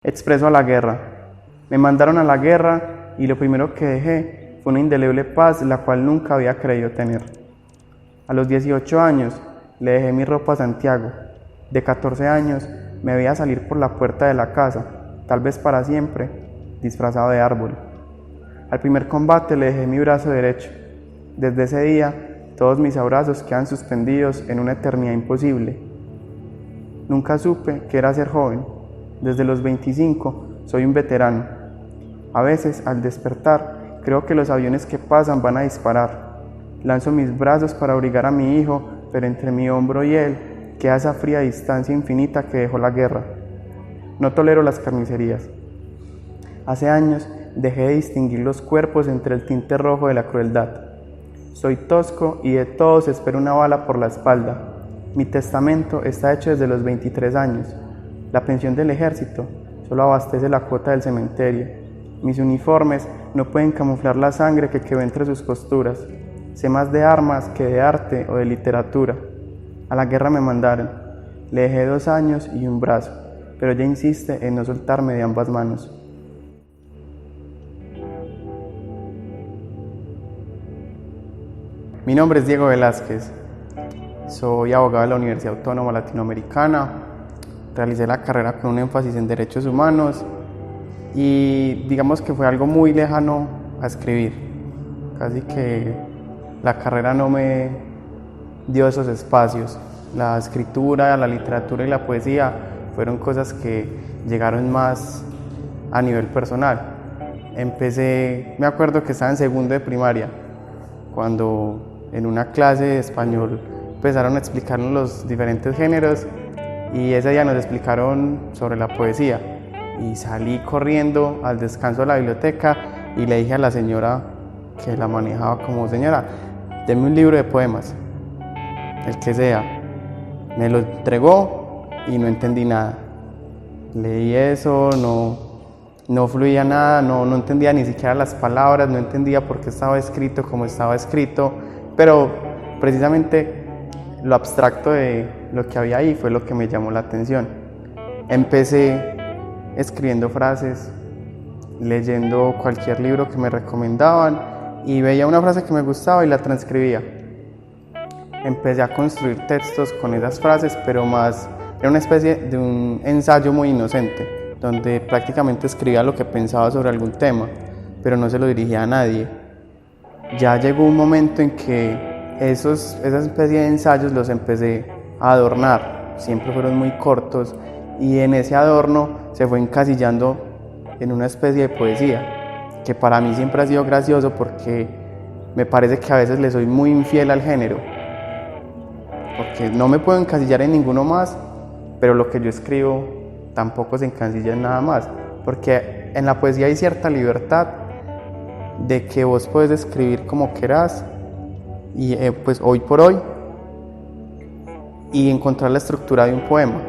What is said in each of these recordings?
Expreso a la guerra. Me mandaron a la guerra y lo primero que dejé fue una indeleble paz, la cual nunca había creído tener. A los 18 años le dejé mi ropa a Santiago. De 14 años me veía salir por la puerta de la casa, tal vez para siempre, disfrazado de árbol. Al primer combate le dejé mi brazo derecho. Desde ese día, todos mis abrazos quedan suspendidos en una eternidad imposible. Nunca supe qué era ser joven. Desde los 25 soy un veterano. A veces, al despertar, creo que los aviones que pasan van a disparar. Lanzo mis brazos para abrigar a mi hijo, pero entre mi hombro y él queda esa fría distancia infinita que dejó la guerra. No tolero las carnicerías. Hace años dejé de distinguir los cuerpos entre el tinte rojo de la crueldad. Soy tosco y de todos espero una bala por la espalda. Mi testamento está hecho desde los 23 años. La pensión del ejército solo abastece la cuota del cementerio. Mis uniformes no pueden camuflar la sangre que quedó entre sus costuras. Sé más de armas que de arte o de literatura. A la guerra me mandaron. Le dejé 2 años y un brazo, pero ella insiste en no soltarme de ambas manos. Mi nombre es Diego Velázquez. Soy abogado de la Universidad Autónoma Latinoamericana. Realicé la carrera con un énfasis en derechos humanos y digamos que fue algo muy lejano a escribir. Casi que la carrera no me dio esos espacios. La escritura, la literatura y la poesía fueron cosas que llegaron más a nivel personal. Me acuerdo que estaba en segundo de primaria, cuando en una clase de español empezaron a explicarnos los diferentes géneros y ese día nos explicaron sobre la poesía y salí corriendo al descanso de la biblioteca y le dije a la señora que la manejaba como: señora, deme un libro de poemas, el que sea. Me lo entregó y no entendí nada. Leí eso, no fluía nada, no entendía ni siquiera las palabras, no entendía por qué estaba escrito como estaba escrito, pero precisamente lo abstracto de lo que había ahí fue lo que me llamó la atención. Empecé escribiendo frases, leyendo cualquier libro que me recomendaban y veía una frase que me gustaba y la transcribía. Empecé a construir textos con esas frases, pero más era una especie de un ensayo muy inocente, donde prácticamente escribía lo que pensaba sobre algún tema, pero no se lo dirigía a nadie. Ya llegó un momento en que esa especie de ensayos los empecé a adornar, siempre fueron muy cortos y en ese adorno se fue encasillando en una especie de poesía, que para mí siempre ha sido gracioso porque me parece que a veces le soy muy infiel al género, porque no me puedo encasillar en ninguno más, pero lo que yo escribo tampoco se encasilla en nada más, porque en la poesía hay cierta libertad de que vos puedes escribir como querás y pues hoy por hoy y encontrar la estructura de un poema.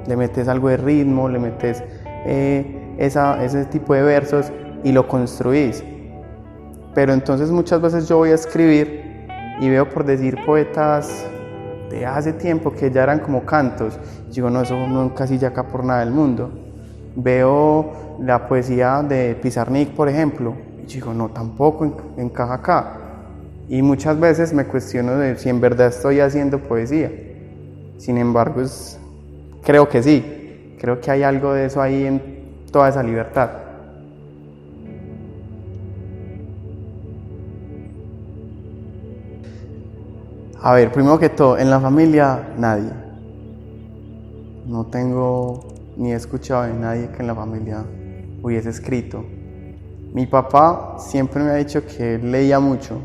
Le metes algo de ritmo, le metes ese tipo de versos y lo construís. Pero entonces muchas veces yo voy a escribir y veo, por decir, poetas de hace tiempo que ya eran como cantos. Digo, no, eso no encasilla acá por nada del mundo. Veo la poesía de Pizarnik, por ejemplo, y digo, no, tampoco encaja acá. Y muchas veces me cuestiono de si en verdad estoy haciendo poesía. Sin embargo, creo que sí. Creo que hay algo de eso ahí en toda esa libertad. A ver, primero que todo, en la familia nadie. No tengo ni he escuchado de nadie que en la familia hubiese escrito. Mi papá siempre me ha dicho que él leía mucho.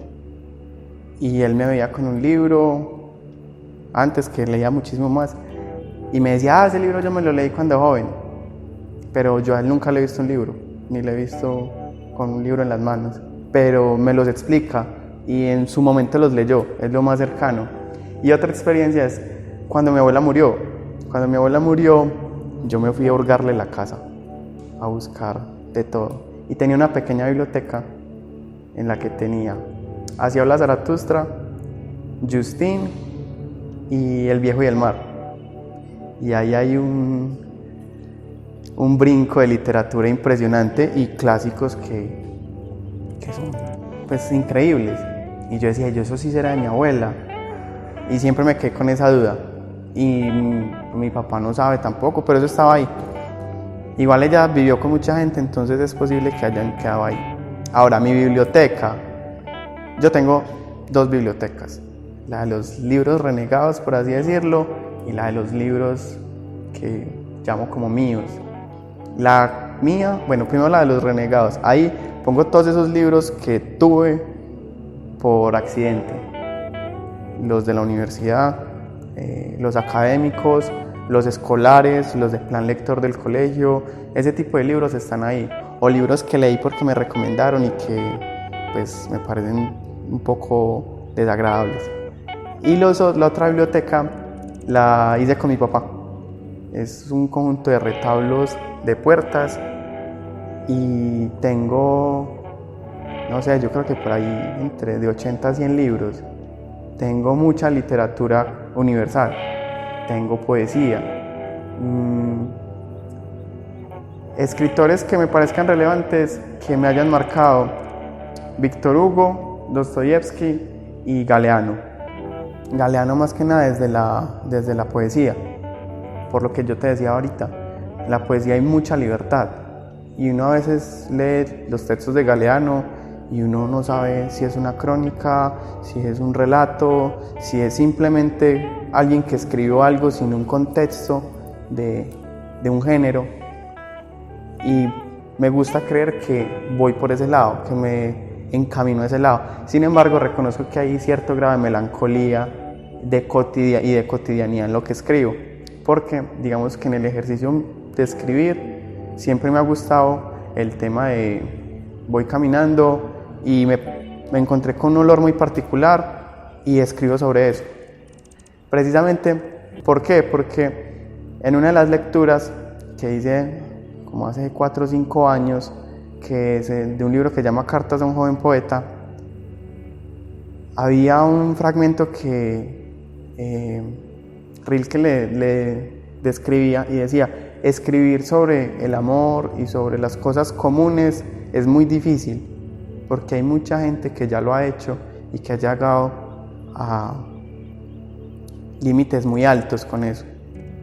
Y él me veía con un libro, antes que leía muchísimo más, y me decía, ese libro yo me lo leí cuando joven, pero yo a él nunca le he visto un libro, ni le he visto con un libro en las manos, pero me los explica, y en su momento los leyó, es lo más cercano. Y otra experiencia es cuando mi abuela murió. Cuando mi abuela murió, yo me fui a hurgarle la casa, a buscar de todo, y tenía una pequeña biblioteca en la que tenía Así habla Zaratustra, Justín y El viejo y el mar. Y ahí hay un un brinco de literatura impresionante y clásicos que son pues increíbles. Y yo decía, yo eso sí será de mi abuela. Y siempre me quedé con esa duda. Y mi papá no sabe tampoco, pero eso estaba ahí. Igual ella vivió con mucha gente, entonces es posible que hayan quedado ahí. Ahora, mi biblioteca. Yo tengo 2 bibliotecas. La de los libros renegados, por así decirlo, y la de los libros que llamo como míos. La mía, bueno, primero la de los renegados. Ahí pongo todos esos libros que tuve por accidente. Los de la universidad, los académicos, los escolares, los de plan lector del colegio, ese tipo de libros están ahí. O libros que leí porque me recomendaron y que pues me parecen un poco desagradables. Y la otra biblioteca la hice con mi papá. Es un conjunto de retablos de puertas y tengo, no sé, yo creo que por ahí entre de 80 a 100 libros. Tengo mucha literatura universal, tengo poesía, escritores que me parezcan relevantes, que me hayan marcado: Víctor Hugo, Dostoyevsky y Galeano. Galeano más que nada desde la poesía, por lo que yo te decía ahorita, en la poesía hay mucha libertad y uno a veces lee los textos de Galeano y uno no sabe si es una crónica, si es un relato, si es simplemente alguien que escribió algo sin un contexto de un género. Y me gusta creer que voy por ese lado, que me encamino a ese lado. Sin embargo, reconozco que hay cierto grado de melancolía y de cotidianidad en lo que escribo, porque digamos que en el ejercicio de escribir siempre me ha gustado el tema de voy caminando y me encontré con un olor muy particular y escribo sobre eso. Precisamente, ¿por qué? Porque en una de las lecturas que hice como hace 4 o 5 años, que es de un libro que se llama Cartas a un joven poeta, había un fragmento que Rilke le describía y decía: escribir sobre el amor y sobre las cosas comunes es muy difícil, porque hay mucha gente que ya lo ha hecho y que ha llegado a límites muy altos con eso,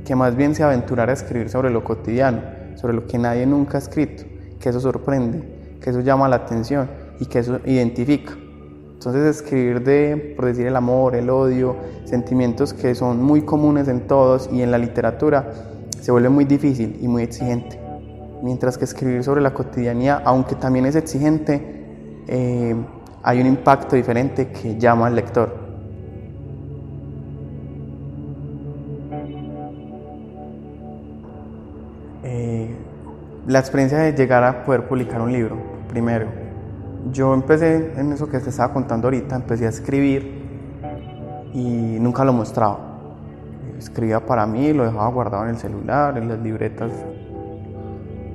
que más bien se aventurara a escribir sobre lo cotidiano, sobre lo que nadie nunca ha escrito, que eso sorprende, que eso llama la atención y que eso identifica. Entonces escribir por decir el amor, el odio, sentimientos que son muy comunes en todos y en la literatura, se vuelve muy difícil y muy exigente. Mientras que escribir sobre la cotidianidad, aunque también es exigente, hay un impacto diferente que llama al lector. La experiencia de llegar a poder publicar un libro, primero. Yo empecé en eso que te estaba contando ahorita, empecé a escribir y nunca lo mostraba. Escribía para mí, lo dejaba guardado en el celular, en las libretas,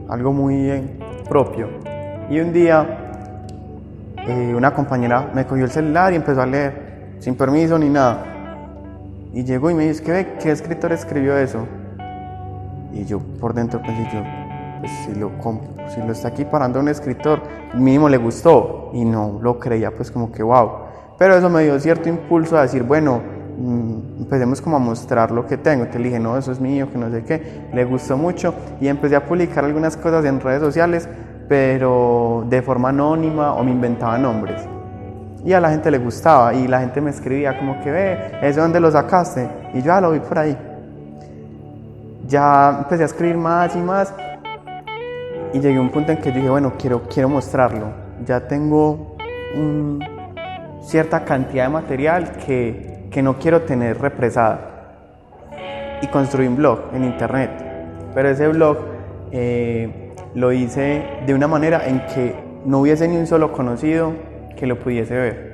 algo muy propio. Y un día una compañera me cogió el celular y empezó a leer, sin permiso ni nada. Y llegó y me dice: ¿qué escritor escribió eso? Y yo por dentro pensé, pues si lo está equiparando a un escritor, mínimo le gustó, y no lo creía, pues como que wow. Pero eso me dio cierto impulso a decir, bueno, empecemos como a mostrar lo que tengo. Entonces le dije, no, eso es mío, que no sé qué. Le gustó mucho y empecé a publicar algunas cosas en redes sociales, pero de forma anónima, o me inventaba nombres. Y a la gente le gustaba y la gente me escribía como que: ¿eso dónde lo sacaste? Y yo lo vi por ahí. Ya empecé a escribir más y más. Y llegué a un punto en que yo dije, bueno, quiero mostrarlo. Ya tengo cierta cantidad de material que no quiero tener represada. Y construí un blog en internet. Pero ese blog lo hice de una manera en que no hubiese ni un solo conocido que lo pudiese ver.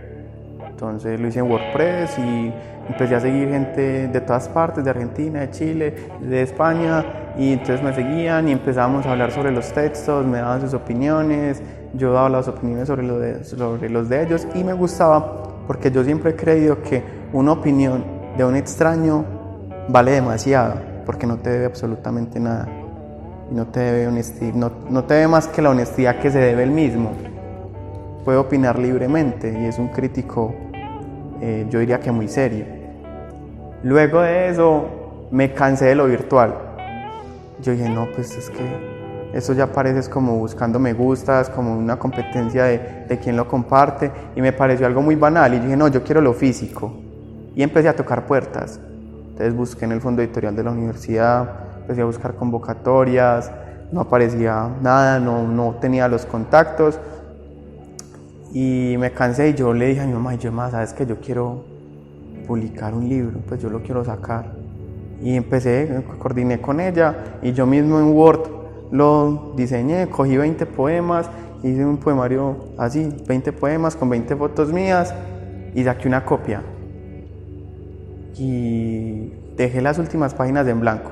Entonces lo hice en WordPress y empecé a seguir gente de todas partes, de Argentina, de Chile, de España, y entonces me seguían y empezábamos a hablar sobre los textos, me daban sus opiniones, yo daba las opiniones sobre los de ellos, y me gustaba porque yo siempre he creído que una opinión de un extraño vale demasiado, porque no te debe absolutamente nada. y no te debe no te debe más que la honestidad que se debe él mismo. Puede opinar libremente y es un crítico, yo diría que muy serio. Luego de eso me cansé de lo virtual. Yo dije, no, pues es que eso ya parece como buscando me gustas, como una competencia de quién lo comparte, y me pareció algo muy banal y dije, no, yo quiero lo físico, y empecé a tocar puertas. Entonces busqué en el fondo editorial de la universidad, empecé a buscar convocatorias, no aparecía nada, no tenía los contactos, y me cansé y yo le dije a mi mamá, ¿sabes qué? Yo quiero publicar un libro, pues yo lo quiero sacar. Y empecé, coordiné con ella y yo mismo en Word lo diseñé, cogí 20 poemas, hice un poemario así, 20 poemas con 20 fotos mías y saqué una copia. Y dejé las últimas páginas en blanco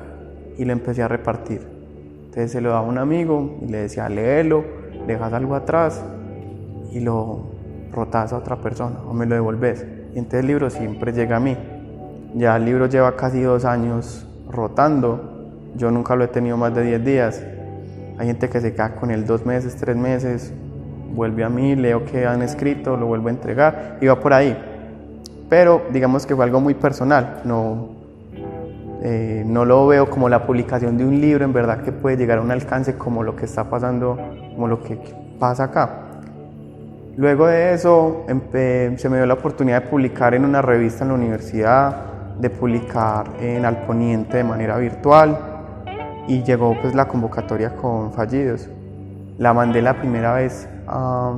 y lo empecé a repartir. Entonces se lo daba a un amigo y le decía, léelo, dejas algo atrás y lo rotas a otra persona o me lo devolves. Y entonces el libro siempre llega a mí. Ya el libro lleva casi 2 años rotando, yo nunca lo he tenido más de 10 días. Hay gente que se queda con él 2 meses, 3 meses, vuelve a mí, leo qué han escrito, lo vuelvo a entregar y va por ahí. Pero digamos que fue algo muy personal, no lo veo como la publicación de un libro, en verdad que puede llegar a un alcance como lo que está pasando, como lo que pasa acá. Luego de eso se me dio la oportunidad de publicar en una revista en la universidad, de publicar en Al Poniente de manera virtual y llegó pues la convocatoria con Fallidos. La mandé la primera vez a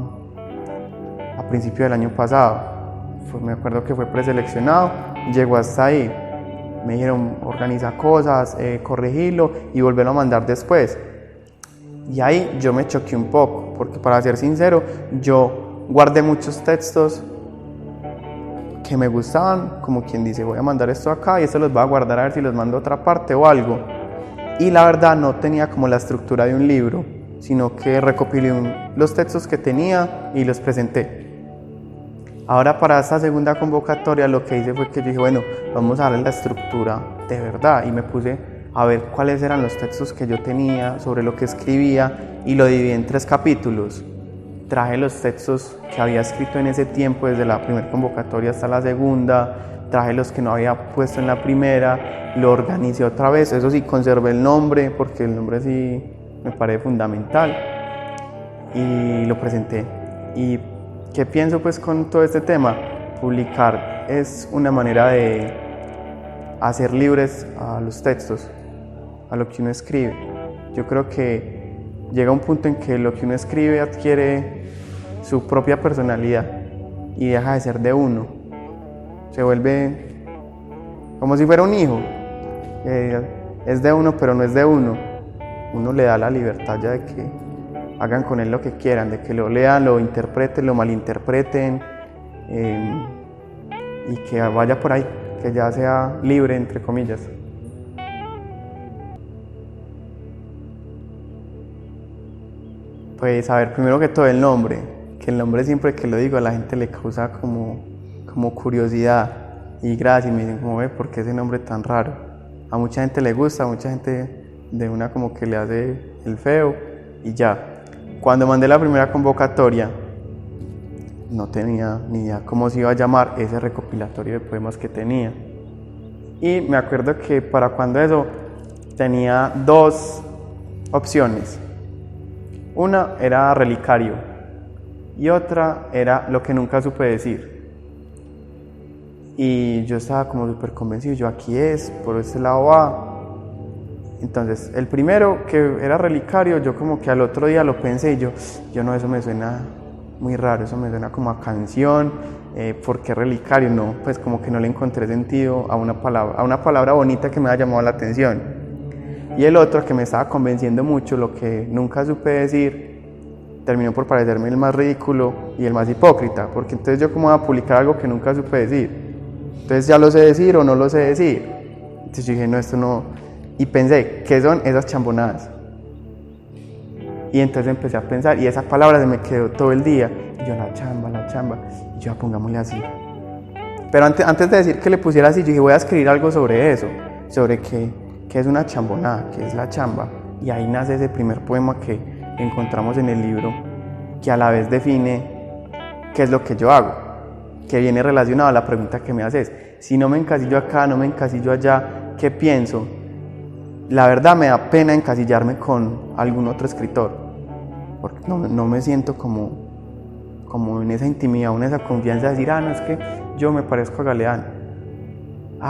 principio del año pasado, me acuerdo que fue preseleccionado, llegó hasta ahí, me dijeron organiza cosas, corregilo y volverlo a mandar después. Y ahí yo me choqué un poco, porque para ser sincero, yo guardé muchos textos que me gustaban, como quien dice, voy a mandar esto acá y esto los voy a guardar a ver si los mando a otra parte o algo. Y la verdad no tenía como la estructura de un libro, sino que recopilé los textos que tenía y los presenté. Ahora para esta segunda convocatoria lo que hice fue que yo dije, bueno, vamos a darle la estructura de verdad y me puse a ver cuáles eran los textos que yo tenía, sobre lo que escribía y lo dividí en 3 capítulos. Traje los textos que había escrito en ese tiempo, desde la primera convocatoria hasta la segunda, traje los que no había puesto en la primera, lo organicé otra vez, eso sí, conservé el nombre, porque el nombre sí me parece fundamental, y lo presenté. ¿Y qué pienso pues con todo este tema? Publicar es una manera de hacer libres a los textos, a lo que uno escribe. Yo creo que llega un punto en que lo que uno escribe adquiere su propia personalidad y deja de ser de uno. Se vuelve como si fuera un hijo. Es de uno, pero no es de uno. Uno le da la libertad ya de que hagan con él lo que quieran, de que lo lean, lo interpreten, lo malinterpreten y que vaya por ahí, que ya sea libre, entre comillas. Pues a ver, primero que todo el nombre, que el nombre siempre que lo digo a la gente le causa como curiosidad y gracia y me dicen como ve, ¿por qué ese nombre tan raro? A mucha gente le gusta, a mucha gente de una como que le hace el feo y ya. Cuando mandé la primera convocatoria no tenía ni idea cómo se iba a llamar ese recopilatorio de poemas que tenía y me acuerdo que para cuando eso tenía 2 opciones. Una era Relicario y otra era Lo que nunca supe decir. Y yo estaba como súper convencido, yo aquí es, por este lado va. Entonces, el primero que era Relicario, yo como que al otro día lo pensé y yo no, eso me suena muy raro, eso me suena como a canción, ¿por qué Relicario? No, pues como que no le encontré sentido a una palabra bonita que me había llamado la atención. Y el otro que me estaba convenciendo mucho, Lo que nunca supe decir, terminó por parecerme el más ridículo y el más hipócrita, porque entonces yo cómo voy a publicar algo que nunca supe decir, entonces ya lo sé decir o no lo sé decir. Entonces yo dije, no, esto no, y pensé, ¿qué son esas chambonadas? Y entonces empecé a pensar y esa palabra se me quedó todo el día, y yo la chamba, y yo pongámosle así. Pero antes de decir que le pusiera así, yo dije, voy a escribir algo sobre eso, sobre qué es una chambonada, qué es la chamba. Y ahí nace ese primer poema que encontramos en el libro, que a la vez define qué es lo que yo hago, que viene relacionado a la pregunta que me haces. Si no me encasillo acá, no me encasillo allá, ¿qué pienso? La verdad me da pena encasillarme con algún otro escritor, porque no me siento como en esa intimidad, en esa confianza de decir, no es que yo me parezco a Galeano,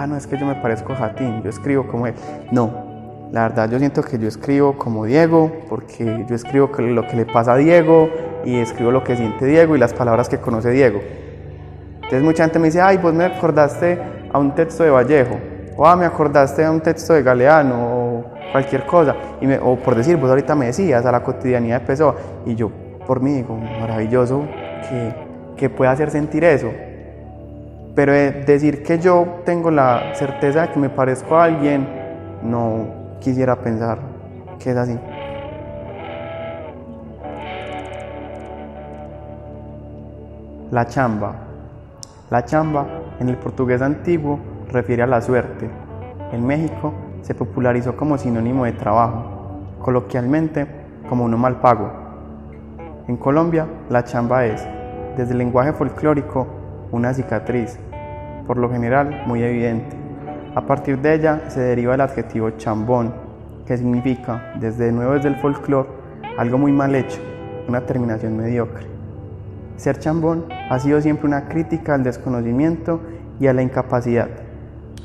no es que yo me parezco a Jatín, yo escribo como él. No, la verdad yo siento que yo escribo como Diego, porque yo escribo lo que le pasa a Diego y escribo lo que siente Diego y las palabras que conoce Diego. Entonces mucha gente me dice, vos me acordaste a un texto de Vallejo, o me acordaste a un texto de Galeano, o cualquier cosa, o por decir, vos ahorita me decías a la cotidianidad de Pessoa, y yo por mí digo, maravilloso que pueda hacer sentir eso. Pero decir que yo tengo la certeza de que me parezco a alguien, no quisiera pensar que es así. La chamba. La chamba, en el portugués antiguo, refiere a la suerte. En México se popularizó como sinónimo de trabajo, coloquialmente como uno mal pago. En Colombia, la chamba es, desde el lenguaje folclórico, una cicatriz, por lo general muy evidente. A partir de ella se deriva el adjetivo chambón, que significa, desde el folclore, algo muy mal hecho, una terminación mediocre. Ser chambón ha sido siempre una crítica al desconocimiento y a la incapacidad.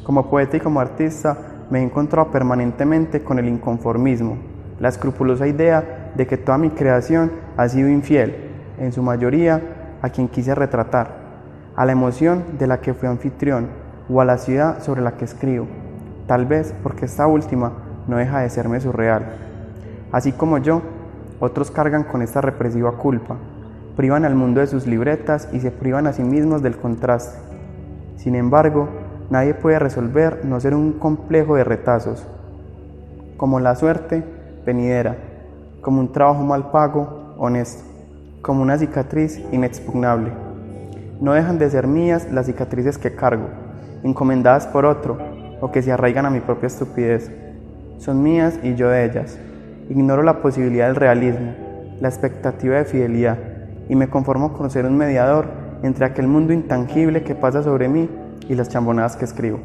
Como poeta y como artista me he encontrado permanentemente con el inconformismo, la escrupulosa idea de que toda mi creación ha sido infiel, en su mayoría a quien quise retratar, a la emoción de la que fui anfitrión o a la ciudad sobre la que escribo, tal vez porque esta última no deja de serme surreal. Así como yo, otros cargan con esta represiva culpa, privan al mundo de sus libretas y se privan a sí mismos del contraste. Sin embargo, nadie puede resolver no ser un complejo de retazos, como la suerte venidera, como un trabajo mal pago, honesto, como una cicatriz inexpugnable. No dejan de ser mías las cicatrices que cargo, encomendadas por otro, o que se arraigan a mi propia estupidez. Son mías y yo de ellas. Ignoro la posibilidad del realismo, la expectativa de fidelidad, y me conformo con ser un mediador entre aquel mundo intangible que pasa sobre mí y las chambonadas que escribo.